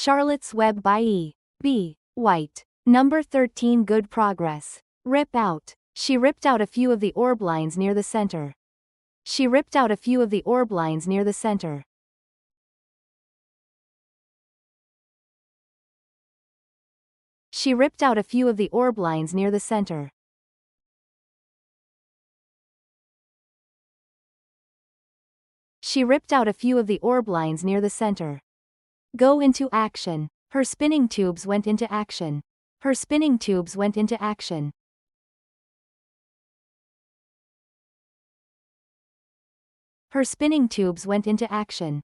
Charlotte's Web by E. B. White. Number 13. Good progress. Rip out. She ripped out a few of the orb lines near the center. She ripped out a few of the orb lines near the center. She ripped out a few of the orb lines near the center. She ripped out a few of the orb lines near the center. Go into action. Her spinning tubes went into action. Her spinning tubes went into action. Her spinning tubes went into action.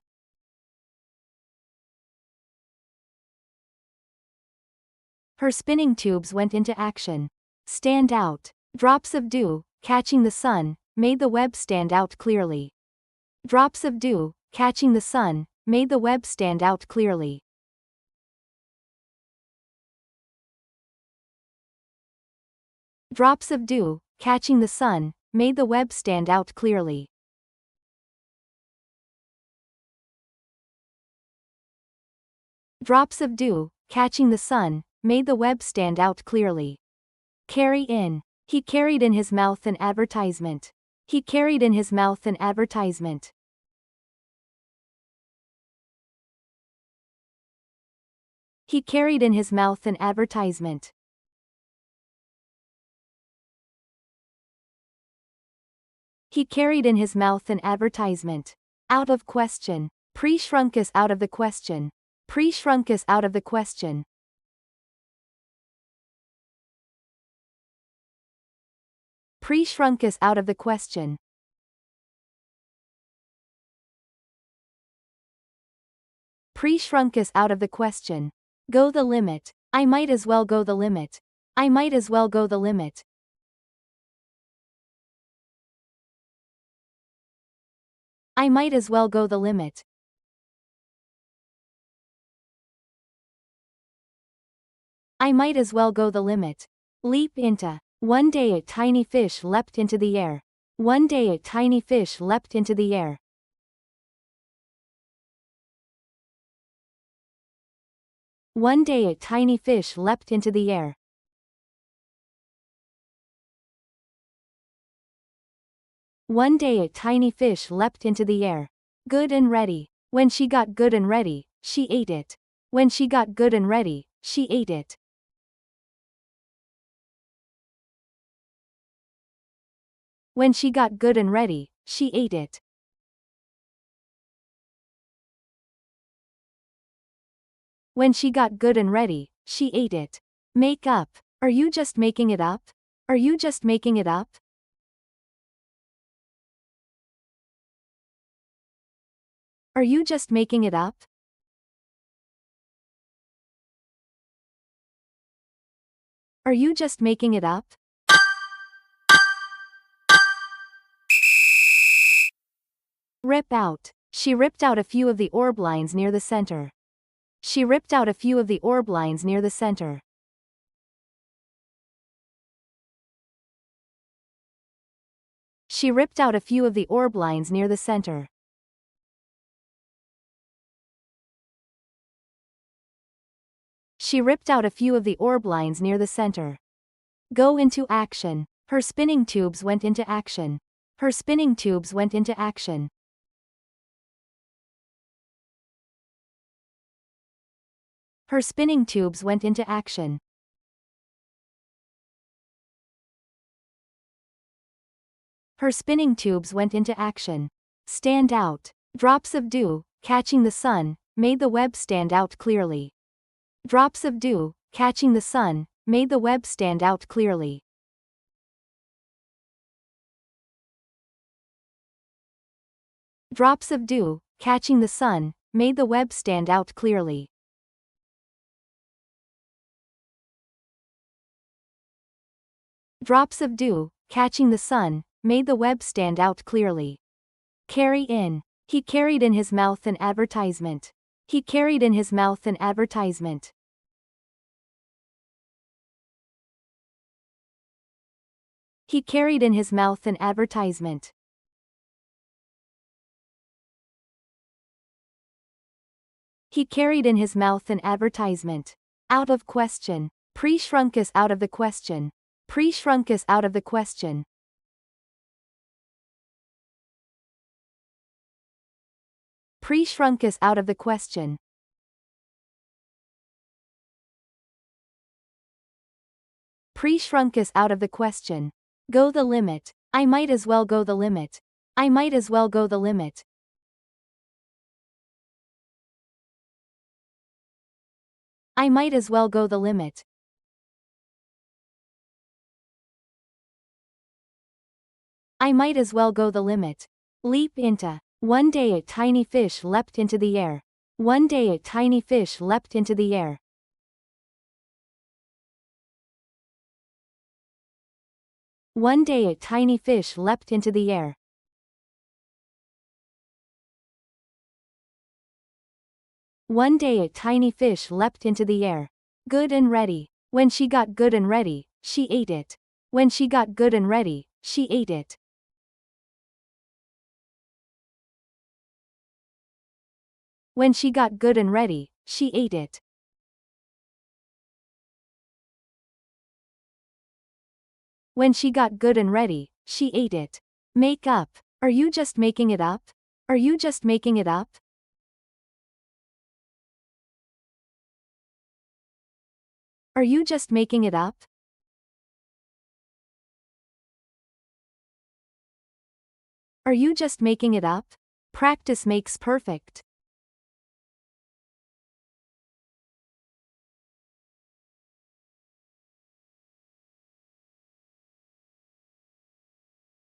Her spinning tubes went into action. Stand out. Drops of dew, catching the sun, made the web stand out clearly. Drops of dew, catching the sun, made the web stand out clearly. Drops of dew, catching the sun, made the web stand out clearly. Drops of dew, catching the sun, made the web stand out clearly. Carry in. He carried in his mouth an advertisement. He carried in his mouth an advertisement. He carried in his mouth an advertisement. He carried in his mouth an advertisement. Out of question. Pre-shrunk is out of the question. Pre-shrunk is out of the question. Pre-shrunk is out of the question. Pre-shrunk is out of the question. Go the limit. I might as well go the limit. I might as well go the limit. I might as well go the limit. I might as well go the limit. Leap into. One day a tiny fish leapt into the air. One day a tiny fish leapt into the air. One day a tiny fish leapt into the air. One day a tiny fish leapt into the air. Good and ready. When she got good and ready, she ate it. When she got good and ready, she ate it. When she got good and ready, she ate it. When she got good and ready, she ate it. Make up. Are you just making it up? Are you just making it up? Are you just making it up? Are you just making it up? Rip out. She ripped out a few of the orb lines near the center. She ripped out a few of the orb lines near the center. She ripped out a few of the orb lines near the center. She ripped out a few of the orb lines near the center. Go into action. Her spinning tubes went into action. Her spinning tubes went into action. Her spinning tubes went into action. Her spinning tubes went into action. Stand out. Drops of dew, catching the sun, made the web stand out clearly. Drops of dew, catching the sun, made the web stand out clearly. Drops of dew, catching the sun, made the web stand out clearly. Drops of dew, catching the sun, made the web stand out clearly. Carry in. He carried in his mouth an advertisement. He carried in his mouth an advertisement. He carried in his mouth an advertisement. He carried in his mouth an advertisement. Out of question. Pre-shrunk is out of the question. Pre-shrunk is out of the question. Pre-shrunk is out of the question. Pre-shrunk is out of the question. Go the limit. I might as well go the limit. I might as well go the limit. I might as well go the limit. I might as well go the limit. Leap into. One day a tiny fish leapt into the air. One day a tiny fish leapt into the air. One day a tiny fish leapt into the air. One day a tiny fish leapt into the air. Good and ready. When she got good and ready, she ate it. When she got good and ready, she ate it. When she got good and ready, she ate it. When she got good and ready, she ate it. Make up. Are you just making it up? Are you just making it up? Are you just making it up? Are you just making it up? Practice makes perfect.